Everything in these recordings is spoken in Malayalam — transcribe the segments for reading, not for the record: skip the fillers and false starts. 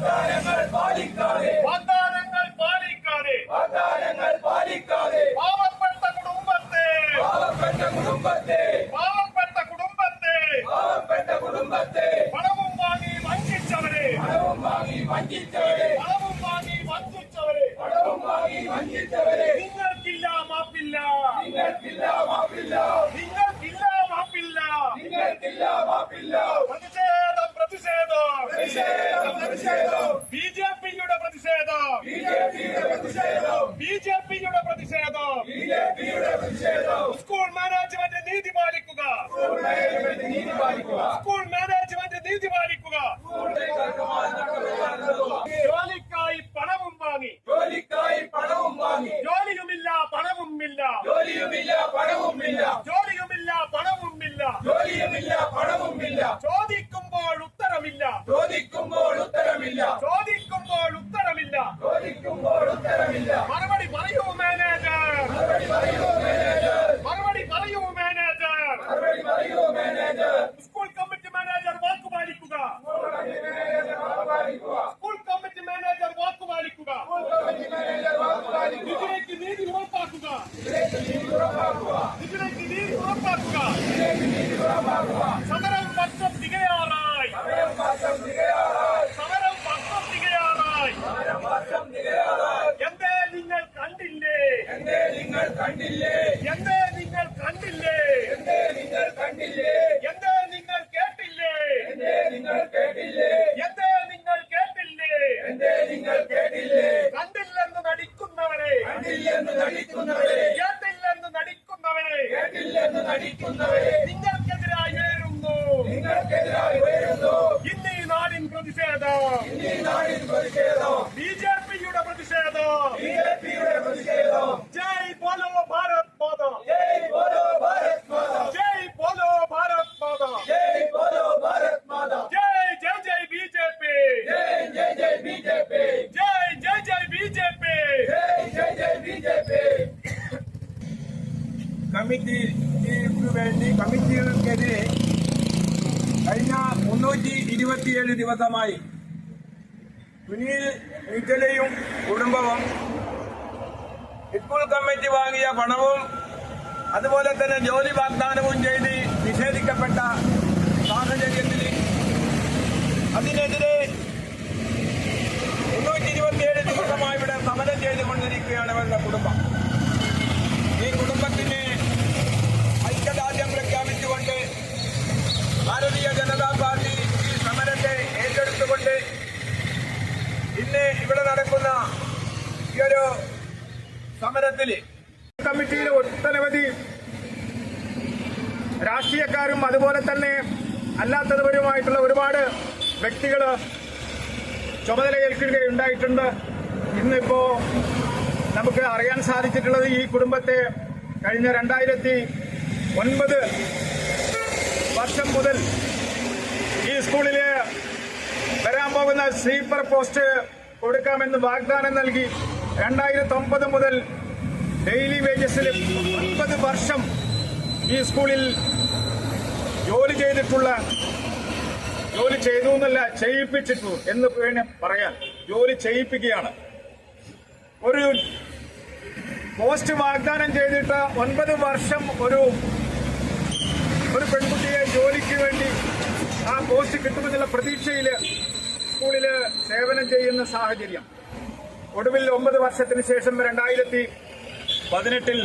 വാഗ്ദാനങ്ങൾ പാലിക്കാതെ പാവപ്പെട്ട കുടുംബത്തെ പണവും വാങ്ങി വഞ്ചിച്ചവരെ നിങ്ങൾക്കില്ല മാപ്പില്ല പ്രതിഷേധം ബിജെപിയുടെ പ്രതിഷേധം സ്കൂൾ മാനേജ്മെന്റ് നീതി പാലിക്കുക ജോലിക്കായി പണവും വാങ്ങി ജോലിയുമില്ല പണവുമില്ല ചോദിക്കുമ്പോൾ ഉത്തരമില്ല മറുപടി പറയൂ മാനേജർ സ്കൂൾ കമ്മിറ്റി മാനേജർ വാക്കു പാലിക്കുക ഇതിലേക്ക് നീതി ഉറപ്പാക്കുക സമരം വർഷം തികയാറായി എന്തേ നിങ്ങൾ കണ്ടില്ലേ എന്തേ നിങ്ങൾ കേട്ടില്ലേ കണ്ടില്ലെന്ന് നടിക്കുന്നവരെ കേട്ടില്ലെന്ന് നടിക്കുന്നവരെ നിങ്ങൾക്കെതിരായി ഉയരുന്നു ഇന്ന് ഈ നാടിൻ പ്രതിഷേധം ബിജെപിയുടെ പ്രതിഷേധം ജയ് ബോലോ ഭാരത് മാതാ ജയ് ബോലോ ഭാരത് മാതാ ജയ് ജയ് ബിജെപി കമ്മിറ്റികൾക്കെതിരെ കഴിഞ്ഞ 327 ദിവസമായി സുനിൽ ഈറ്റലയും കുടുംബവും സ്കൂൾ കമ്മിറ്റി വാങ്ങിയ പണവും അതുപോലെ തന്നെ ജോലി വാഗ്ദാനവും ചെയ്ത് നിഷേധിക്കപ്പെട്ട സാഹചര്യത്തിൽ അതിനെതിരെ 327 ദിവസമായി ഇവിടെ സമരം ചെയ്തുകൊണ്ടിരിക്കുകയാണ് അവരുടെ കുടുംബം. ഈ കുടുംബത്തിന് ഐക്യദാർഢ്യം പ്രഖ്യാപിച്ചുകൊണ്ട് ഭാരതീയ ജനതാ പാർട്ടി ഈ സമരത്തെ ഏറ്റെടുത്തുകൊണ്ട് ഇന്ന് ഇവിടെ നടക്കുന്ന ഈ ഒരു സമരത്തിൽ കമ്മിറ്റിയിലെ ഒട്ടനവധി രാഷ്ട്രീയക്കാരും അതുപോലെ തന്നെ അല്ലാത്തവരുമായിട്ടുള്ള ഒരുപാട് വ്യക്തികൾ ചുമതലയേൽക്കുകയുണ്ടായിട്ടുണ്ട്. ഇന്നിപ്പോ നമുക്ക് അറിയാൻ സാധിച്ചിട്ടുള്ളത് ഈ കുടുംബത്തെ കഴിഞ്ഞ 2009 വർഷം മുതൽ ഈ സ്കൂളിൽ വരാൻ പോകുന്ന സ്ലീപ്പർ പോസ്റ്റ് കൊടുക്കാമെന്ന് വാഗ്ദാനം നൽകി 2009 മുതൽ ഡെയിലി വേജസിൽ 9 വർഷം ഈ സ്കൂളിൽ ജോലി ചെയ്തു എന്നല്ല, ചെയ്യിപ്പിച്ചിട്ടു എന്ന് വേണം പറയാൻ. ജോലി ചെയ്യിപ്പിക്കുകയാണ്. ഒരു പോസ്റ്റ് വാഗ്ദാനം ചെയ്തിട്ട് 9 വർഷം ഒരു പെൺകുട്ടിയെ ജോലിക്ക് വേണ്ടി ആ പോസ്റ്റ് കിട്ടുമെന്നുള്ള പ്രതീക്ഷയിൽ സ്കൂളിൽ സേവനം ചെയ്യുന്ന സാഹചര്യം. ഒടുവിൽ 9 വർഷത്തിന് ശേഷം 2018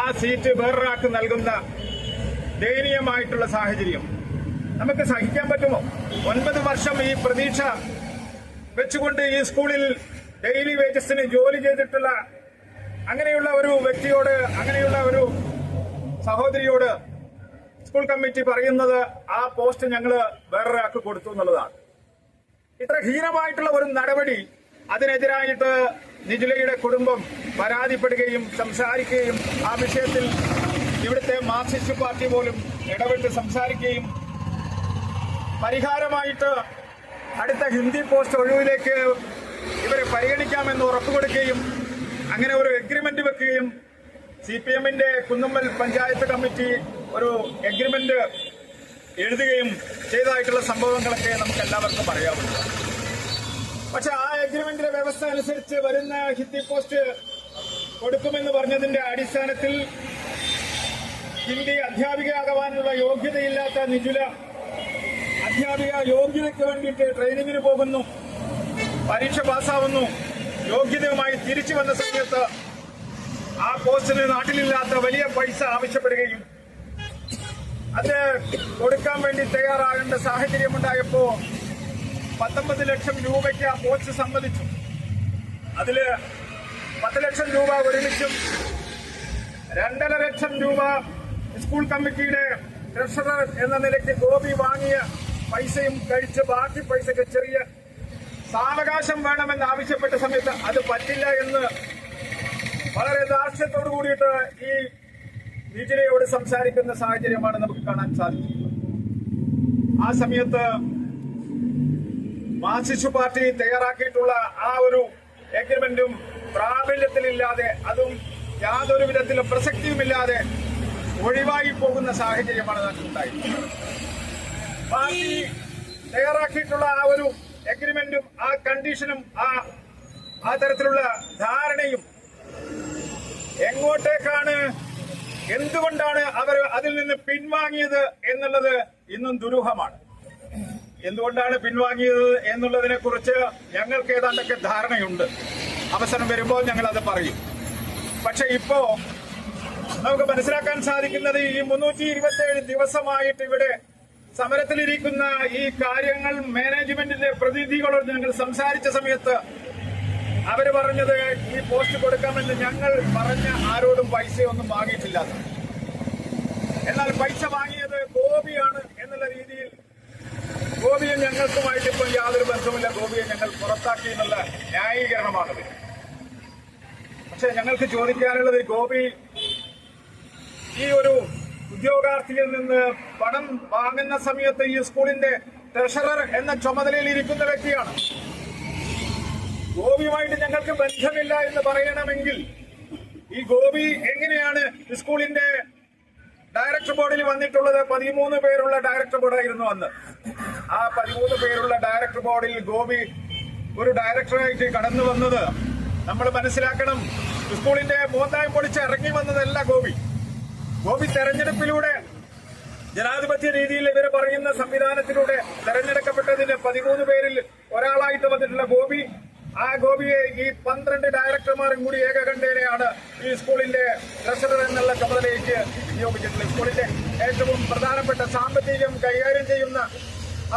ആ സീറ്റ് വേറൊരാൾക്ക് നൽകുന്ന ദയനീയമായിട്ടുള്ള സാഹചര്യം നമുക്ക് സഹിക്കാൻ പറ്റുമോ? 9 വർഷം ഈ പ്രതീക്ഷ വെച്ചുകൊണ്ട് ഈ സ്കൂളിൽ ഡെയിലി വേജസിന് ജോലി ചെയ്തിട്ടുള്ള അങ്ങനെയുള്ള ഒരു വ്യക്തിയോട്, അങ്ങനെയുള്ള ഒരു സഹോദരിയോട് സ്കൂൾ കമ്മിറ്റി പറയുന്നത് ആ പോസ്റ്റ് ഞങ്ങൾ വേറൊരാൾക്ക് കൊടുത്തു എന്നുള്ളതാണ്. ഇത്ര ഹീനമായിട്ടുള്ള ഒരു നടപടി, അതിനെതിരായിട്ട് നിജുലയുടെ കുടുംബം പരാതിപ്പെടുകയും സംസാരിക്കുകയും ആ വിഷയത്തിൽ ഇവിടുത്തെ മാർക്സിസ്റ്റ് പാർട്ടി പോലും ഇടപെട്ട് സംസാരിക്കുകയും പരിഹാരമായിട്ട് അടുത്ത ഹിന്ദി പോസ്റ്റ് ഒഴിവിലേക്ക് ഇവരെ പരിഗണിക്കാമെന്ന് ഉറപ്പുകൊടുക്കുകയും അങ്ങനെ ഒരു എഗ്രിമെന്റ് വെക്കുകയും CPM-ന്റെ കുന്നുമ്മൽ പഞ്ചായത്ത് കമ്മിറ്റി ഒരു എഗ്രിമെന്റ് എഴുതുകയും ചെയ്തതായിട്ടുള്ള സംഭവങ്ങളൊക്കെ നമുക്ക് എല്ലാവർക്കും അറിയാവുന്നതാണ്. പക്ഷെ ആ എഗ്രിമെന്റിലെ വ്യവസ്ഥ അനുസരിച്ച് വരുന്ന ഹിന്ദി പോസ്റ്റ് കൊടുക്കുമെന്ന് പറഞ്ഞതിന്റെ അടിസ്ഥാനത്തിൽ ഹിന്ദി അധ്യാപികയാകാനുള്ള യോഗ്യതയില്ലാത്ത നിജുല അധ്യാപിക യോഗ്യതയ്ക്ക് വേണ്ടിയിട്ട് ട്രെയിനിങ്ങിന് പോകുന്നു, പരീക്ഷ പാസ്സാവുന്നു, യോഗ്യതയുമായി തിരിച്ചു വന്ന സമയത്ത് ആ പോസ്റ്റിന് നാട്ടിലില്ലാത്ത വലിയ പൈസ ആവശ്യപ്പെടുകയും അത് കൊടുക്കാൻ വേണ്ടി തയ്യാറാകേണ്ട സാഹചര്യമുണ്ടായപ്പോ 19 ലക്ഷം രൂപയ്ക്ക് ആ പോസ്റ്റ് സമ്മതിച്ചു. അതില് 10 ലക്ഷം രൂപ ഒരുമിച്ചും 2.5 ലക്ഷം രൂപ സ്കൂൾ കമ്മിറ്റിയുടെ ട്രഷറർ എന്ന നിലയ്ക്ക് ഗോപി വാങ്ങിയ പൈസയും കഴിച്ച് ബാക്കി പൈസക്ക് ചെറിയ സാവകാശം വേണമെന്ന് ആവശ്യപ്പെട്ട സമയത്ത് അത് പറ്റില്ല എന്ന് വളരെ ദാർഷ്ട്യത്തോടു കൂടിയിട്ട് ഈ നിജിലയോട് സംസാരിക്കുന്ന സാഹചര്യമാണ് നമുക്ക് കാണാൻ സാധിക്കുന്നത്. ആ സമയത്ത് മാർക്സിസ്റ്റ് പാർട്ടി തയ്യാറാക്കിയിട്ടുള്ള ആ ഒരു എഗ്രിമെന്റും പ്രാബല്യത്തിലില്ലാതെ, അതും യാതൊരു വിധത്തിലും പ്രസക്തിയുമില്ലാതെ ഒഴിവായി പോകുന്ന സാഹചര്യമാണ് നമുക്കുണ്ടായിട്ടുള്ളത്. പാർട്ടി തയ്യാറാക്കിയിട്ടുള്ള ആ ഒരു എഗ്രിമെന്റും ആ കണ്ടീഷനും ആ തരത്തിലുള്ള ധാരണയും എങ്ങോട്ടേക്കാണ്, എന്തുകൊണ്ടാണ് അവർ അതിൽ നിന്ന് പിൻവാങ്ങിയത് എന്നുള്ളത് ഇന്നും ദുരൂഹമാണ്. എന്തുകൊണ്ടാണ് പിൻവാങ്ങിയത് എന്നുള്ളതിനെ കുറിച്ച് ഞങ്ങൾക്ക് ഏതാണ്ടൊക്കെ ധാരണയുണ്ട്. അവസരം വരുമ്പോൾ ഞങ്ങൾ അത് പറയും. പക്ഷെ ഇപ്പോ നമുക്ക് മനസ്സിലാക്കാൻ സാധിക്കുന്നത് ഈ 327 ദിവസമായിട്ട് ഇവിടെ സമരത്തിലിരിക്കുന്ന ഈ കാര്യങ്ങൾ മാനേജ്മെന്റിന്റെ പ്രതിനിധികളോട് ഞങ്ങൾ സംസാരിച്ച സമയത്ത് അവര് പറഞ്ഞത് ഈ പോസ്റ്റ് കൊടുക്കാമെന്ന് ഞങ്ങൾ പറഞ്ഞ ആരോടും പൈസയൊന്നും വാങ്ങിയിട്ടില്ല. എന്നാൽ പൈസ വാങ്ങിയത് ഗോപിയാണ് എന്നുള്ള രീതിയിൽ ഗോപിയെ ഞങ്ങൾക്കുമായിട്ട് ഇപ്പോൾ യാതൊരു ബന്ധവുമില്ല, ഗോപിയെ ഞങ്ങൾ പുറത്താക്കി എന്നുള്ള ന്യായീകരണമാണത്. പക്ഷെ ഞങ്ങൾക്ക് ചോദിക്കാനുള്ളത്, ഗോപി ഈ ഒരു ഉദ്യോഗാർത്ഥിയിൽ നിന്ന് പണം വാങ്ങുന്ന സമയത്ത് ഈ സ്കൂളിന്റെ ട്രഷറർ എന്ന ചുമതലയിൽ ഇരിക്കുന്ന വ്യക്തിയാണ്. ഗോപിയുമായിട്ട് ഞങ്ങൾക്ക് ബന്ധമില്ല എന്ന് പറയണമെങ്കിൽ ഈ ഗോപി എങ്ങനെയാണ് സ്കൂളിന്റെ ഡയറക്ടർ ബോർഡിൽ വന്നിട്ടുള്ളത്? 13 പേരുള്ള ഡയറക്ടർ ബോർഡായിരുന്നു അന്ന്. ആ 13 പേരുള്ള ഡയറക്ടർ ബോർഡിൽ ഗോപി ഒരു ഡയറക്ടറായിട്ട് കടന്നു വന്നത് നമ്മൾ മനസ്സിലാക്കണം. സ്കൂളിന്റെ മോന്തായം പൊളിച്ച് ഇറങ്ങി വന്നതല്ല ഗോപി. ഗോപി തെരഞ്ഞെടുപ്പിലൂടെ ജനാധിപത്യ രീതിയിൽ ഇവർ പറയുന്ന സംവിധാനത്തിലൂടെ തെരഞ്ഞെടുക്കപ്പെട്ടതിന് 13 പേരിൽ ഒരാളായിട്ട് വന്നിട്ടുള്ള ഗോപി, ആ ഗോപിയെ ഈ 12 ഡയറക്ടർമാരും കൂടി ഏകകണ്ഠേനയാണ് ഈ സ്കൂളിന്റെ ട്രഷറർ എന്നുള്ള ചുമതലയ്ക്ക് നിയോഗിച്ചിട്ടുള്ളത്. സ്കൂളിന്റെ ഏറ്റവും പ്രധാനപ്പെട്ട സാമ്പത്തികം കൈകാര്യം ചെയ്യുന്ന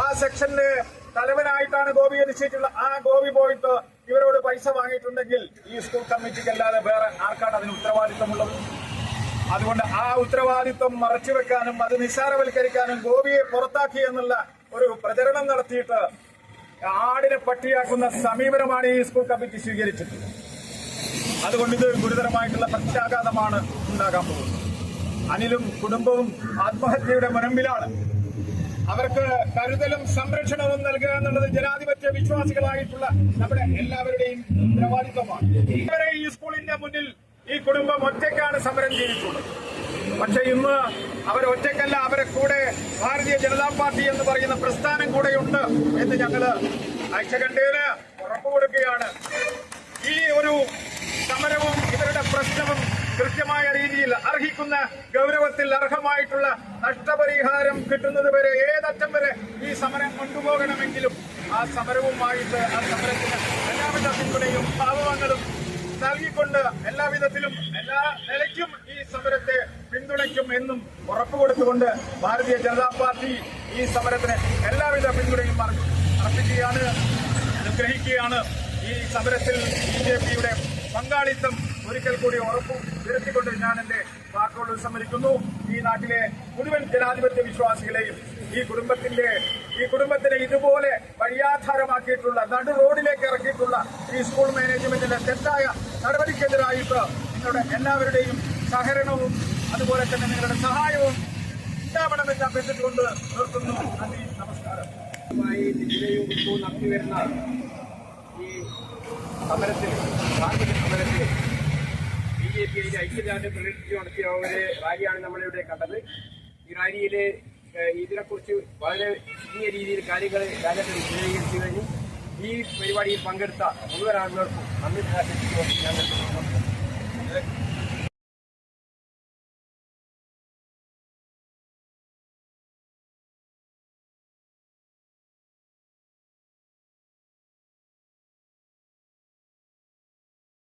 ആ സെക്ഷന്റെ തലവനായിട്ടാണ് ഗോപിയെ നിശ്ചയിച്ചിട്ടുള്ളത്. ആ ഗോപി പോയിട്ട് ഇവരോട് പൈസ വാങ്ങിയിട്ടുണ്ടെങ്കിൽ ഈ സ്കൂൾ കമ്മിറ്റിക്ക് അല്ലാതെ വേറെ ആർക്കാണ് അതിന് ഉത്തരവാദിത്തമുള്ളത്? അതുകൊണ്ട് ആ ഉത്തരവാദിത്വം മറച്ചുവെക്കാനും അത് നിസ്സാരവൽക്കരിക്കാനും ഗോപിയെ പുറത്താക്കി എന്നുള്ള ഒരു പ്രചരണം നടത്തിയിട്ട് ആടിനെ പട്ടിയാക്കുന്ന സമീപനമാണ് ഈ സ്കൂൾ കമ്മിറ്റി സ്വീകരിച്ചിട്ടുള്ളത്. അതുകൊണ്ട് ഇത് ഗുരുതരമായിട്ടുള്ള പ്രത്യാഘാതമാണ് ഉണ്ടാകാൻ പോകുന്നത്. അനിലും കുടുംബവും ആത്മഹത്യയുടെ മുനമ്പിലാണ്. അവർക്ക് കരുതലും സംരക്ഷണവും നൽകുക എന്നുള്ളത് ജനാധിപത്യ വിശ്വാസികളായിട്ടുള്ള നമ്മുടെ എല്ലാവരുടെയും ഉത്തരവാദിത്വമാണ്. ഇവരെ ഈ സ്കൂളിന്റെ മുന്നിൽ ഈ കുടുംബം ഒറ്റയ്ക്കാണ് സമരം ചെയ്തിട്ടുള്ളത്. പക്ഷെ ഇന്ന് അവരൊറ്റയ്ക്കല്ല, അവരെ കൂടെ ഭാരതീയ ജനതാ പാർട്ടി എന്ന് പറയുന്ന പ്രസ്ഥാനം കൂടെയുണ്ട് എന്ന് ഞങ്ങള് ഐക്യകണ്ഠേന ഉറപ്പുകൊടുക്കുകയാണ്. ഈ ഒരു സമരവും ഇവരുടെ പ്രശ്നവും കൃത്യമായ രീതിയിൽ അർഹിക്കുന്ന ഗൗരവത്തിൽ അർഹമായിട്ടുള്ള നഷ്ടപരിഹാരം കിട്ടുന്നത് വരെ, ഏതറ്റം വരെ ഈ സമരം കൊണ്ടുപോകണമെങ്കിലും ആ സമരവുമായിട്ട് ആ സമരത്തിന് എല്ലാവിധ പിന്തുണയും ഭാവങ്ങളും നൽകിക്കൊണ്ട് എല്ലാവിധത്തിലും എല്ലാ നിലയ്ക്കും ഈ സമരത്തെ പിന്തുണയ്ക്കും എന്നും ഉറപ്പുകൊടുത്തുകൊണ്ട് ഭാരതീയ ജനതാ പാർട്ടി ഈ സമരത്തിന് എല്ലാവിധ പിന്തുണയും അർപ്പിക്കുകയാണ്, അനുഗ്രഹിക്കുകയാണ്. ഈ സമരത്തിൽ BJPയുടെ പങ്കാളിത്തം ഒരിക്കൽ കൂടി ഉറപ്പു വരുത്തിക്കൊണ്ട് ഞാൻ എന്റെ വാക്കുകൾ സമ്മതിക്കുന്നു. ഈ നാട്ടിലെ മുഴുവൻ ജനാധിപത്യ വിശ്വാസികളെയും ഈ കുടുംബത്തിനെ ഇതുപോലെ വഴിയാധാരമാക്കിയിട്ടുള്ള, നടു റോഡിലേക്ക് ഇറക്കിയിട്ടുള്ള ഈ സ്കൂൾ മാനേജ്മെന്റിന്റെ തെറ്റായ നടപടിക്കെതിരായിട്ട് നിങ്ങളുടെ എല്ലാവരുടെയും സഹകരണവും അതുപോലെ തന്നെ നിങ്ങളുടെ സഹായവും ഉണ്ടാവണമെന്ന് അഭ്യർത്ഥിച്ചുകൊണ്ട് നിർത്തുന്നു. നന്ദി, നമസ്കാരം. നടത്തിവരുന്ന ഈ സമരത്തിൽ, ഗാന്ധിക സമരത്തിൽ BJP ഐക്യദാർഢ്യം പ്രകടിപ്പിച്ചു നടത്തിയ ഒരു റാലിയാണ് നമ്മളിവിടെ കണ്ടത്. ഈ റാലിയില് ഇതിനെക്കുറിച്ച് വളരെ ചെറിയ രീതിയിൽ കാര്യങ്ങൾ രാജ്യത്ത് വിശദീകരിച്ചു കഴിഞ്ഞു. ഈ പരിപാടിയിൽ പങ്കെടുത്ത മുഴുവൻ ആളുകൾക്കും നന്ദി പ്രകാശിപ്പിച്ചുകൊണ്ട് ഞാൻ നിർത്തുന്നു.